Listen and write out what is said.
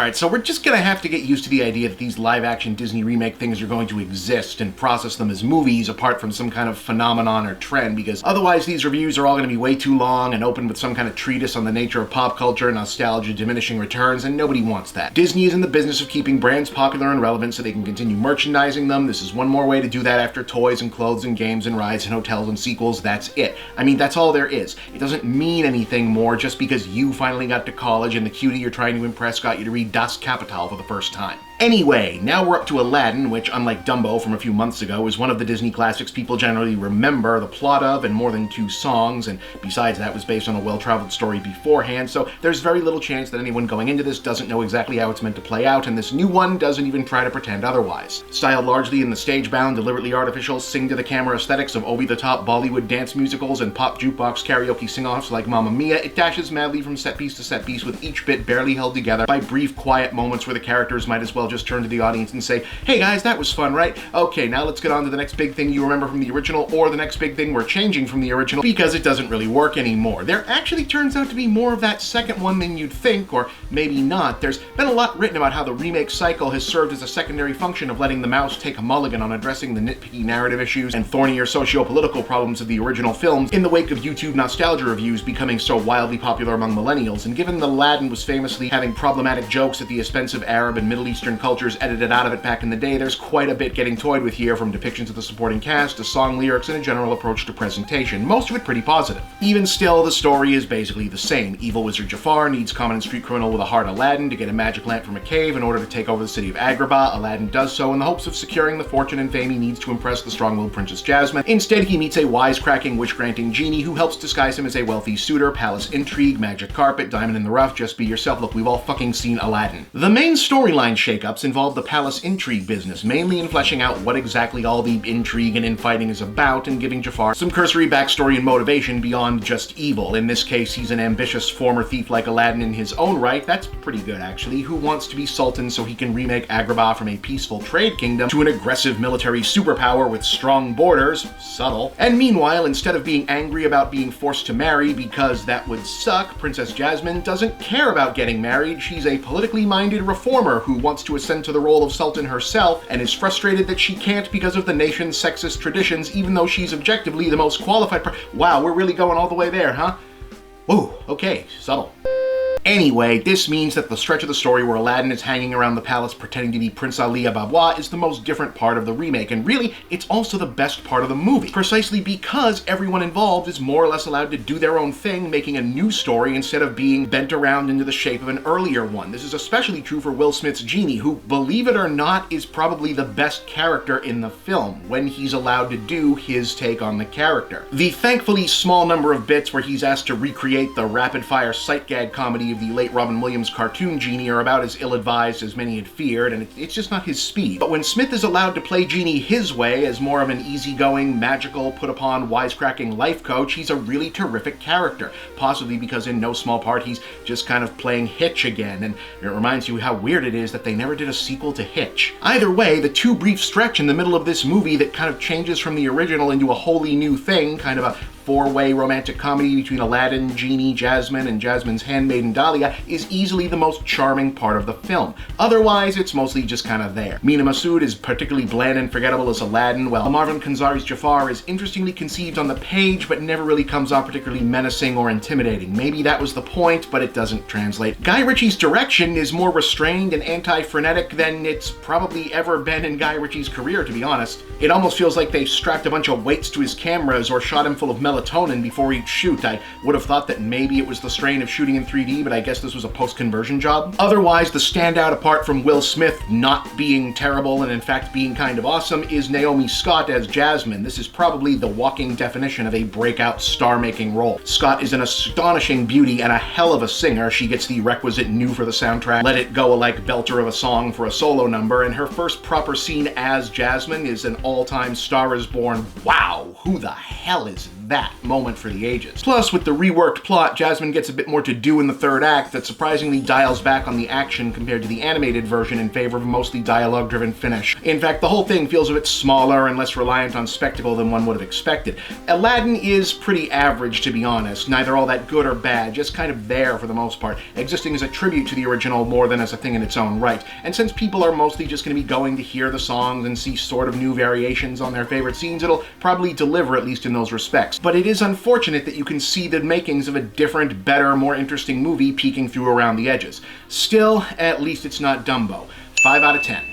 Alright, so we're just gonna have to get used to the idea that these live-action Disney remake things are going to exist and process them as movies apart from some kind of phenomenon or trend, because otherwise these reviews are all gonna be way too long and open with some kind of treatise on the nature of pop culture, nostalgia, diminishing returns, and nobody wants that. Disney is in the business of keeping brands popular and relevant so they can continue merchandising them. This is one more way to do that after toys and clothes and games and rides and hotels and sequels. That's it. I mean, that's all there is. It doesn't mean anything more just because you finally got to college and the cutie you're trying to impress got you to read Das Kapital for the first time. Anyway, now we're up to Aladdin, which, unlike Dumbo from a few months ago, is one of the Disney classics people generally remember the plot of and more than 2 songs, and besides that was based on a well-traveled story beforehand, so there's very little chance that anyone going into this doesn't know exactly how it's meant to play out, and this new one doesn't even try to pretend otherwise. Styled largely in the stage-bound, deliberately artificial, sing-to-the-camera aesthetics of over-the-top Bollywood dance musicals and pop jukebox karaoke sing-offs like Mamma Mia, it dashes madly from set piece to set piece with each bit barely held together by brief, quiet moments where the characters might as well just turn to the audience and say, "Hey guys, that was fun, right? Okay, now let's get on to the next big thing you remember from the original, or the next big thing we're changing from the original, because it doesn't really work anymore." There actually turns out to be more of that second one than you'd think, or maybe not. There's been a lot written about how the remake cycle has served as a secondary function of letting the mouse take a mulligan on addressing the nitpicky narrative issues and thornier socio-political problems of the original films in the wake of YouTube nostalgia reviews becoming so wildly popular among millennials, and given that Aladdin was famously having problematic jokes at the expense of Arab and Middle Eastern cultures edited out of it back in the day, there's quite a bit getting toyed with here, from depictions of the supporting cast to song lyrics and a general approach to presentation, most of it pretty positive. Even still, the story is basically the same. Evil wizard Jafar needs common street criminal with a heart Aladdin to get a magic lamp from a cave in order to take over the city of Agrabah. Aladdin does so in the hopes of securing the fortune and fame he needs to impress the strong-willed Princess Jasmine. Instead, he meets a wisecracking, wish-granting genie who helps disguise him as a wealthy suitor. Palace intrigue, magic carpet, diamond in the rough, just be yourself. Look, we've all fucking seen Aladdin. The main storyline shakeups involve the palace intrigue business, mainly in fleshing out what exactly all the intrigue and infighting is about, and giving Jafar some cursory backstory and motivation beyond just evil. In this case, he's an ambitious former thief like Aladdin in his own right, that's pretty good actually, who wants to be sultan so he can remake Agrabah from a peaceful trade kingdom to an aggressive military superpower with strong borders, subtle. And meanwhile, instead of being angry about being forced to marry because that would suck, Princess Jasmine doesn't care about getting married. She's a politically minded reformer who wants to ascend to the role of sultan herself and is frustrated that she can't because of the nation's sexist traditions, even though she's objectively the most qualified Wow, we're really going all the way there, huh? Whoa, okay, subtle. Anyway, this means that the stretch of the story where Aladdin is hanging around the palace pretending to be Prince Ali Ababwa is the most different part of the remake, and really, it's also the best part of the movie, precisely because everyone involved is more or less allowed to do their own thing, making a new story instead of being bent around into the shape of an earlier one. This is especially true for Will Smith's genie, who, believe it or not, is probably the best character in the film, when he's allowed to do his take on the character. The thankfully small number of bits where he's asked to recreate the rapid-fire sight gag comedy of the late Robin Williams cartoon Genie are about as ill-advised as many had feared, and it's just not his speed. But when Smith is allowed to play Genie his way, as more of an easygoing, magical, put-upon, wisecracking life coach, he's a really terrific character, possibly because in no small part he's just kind of playing Hitch again, and it reminds you how weird it is that they never did a sequel to Hitch. Either way, the 2 brief stretch in the middle of this movie that kind of changes from the original into a wholly new thing, kind of a 4-way romantic comedy between Aladdin, Genie, Jasmine, and Jasmine's handmaiden Dahlia, is easily the most charming part of the film. Otherwise, it's mostly just kind of there. Mina Masood is particularly bland and forgettable as Aladdin, while Marwan Kenzari's Jafar is interestingly conceived on the page, but never really comes off particularly menacing or intimidating. Maybe that was the point, but it doesn't translate. Guy Ritchie's direction is more restrained and anti-frenetic than it's probably ever been in Guy Ritchie's career, to be honest. It almost feels like they strapped a bunch of weights to his cameras or shot him full of melatonin before each shoot. I would have thought that maybe it was the strain of shooting in 3D, but I guess this was a post-conversion job. Otherwise, the standout apart from Will Smith not being terrible and in fact being kind of awesome is Naomi Scott as Jasmine. This is probably the walking definition of a breakout star-making role. Scott is an astonishing beauty and a hell of a singer. She gets the requisite new for the soundtrack, let it go like belter of a song for a solo number, and her first proper scene as Jasmine is an all-time Star is Born. Wow, who the hell is that? that moment for the ages. Plus, with the reworked plot, Jasmine gets a bit more to do in the third act that surprisingly dials back on the action compared to the animated version in favor of a mostly dialogue-driven finish. In fact, the whole thing feels a bit smaller and less reliant on spectacle than one would have expected. Aladdin is pretty average, to be honest, neither all that good or bad, just kind of there for the most part, existing as a tribute to the original more than as a thing in its own right. And since people are mostly just going to be going to hear the songs and see sort of new variations on their favorite scenes, it'll probably deliver, at least in those respects. But it is unfortunate that you can see the makings of a different, better, more interesting movie peeking through around the edges. Still, at least it's not Dumbo. 5 out of 10.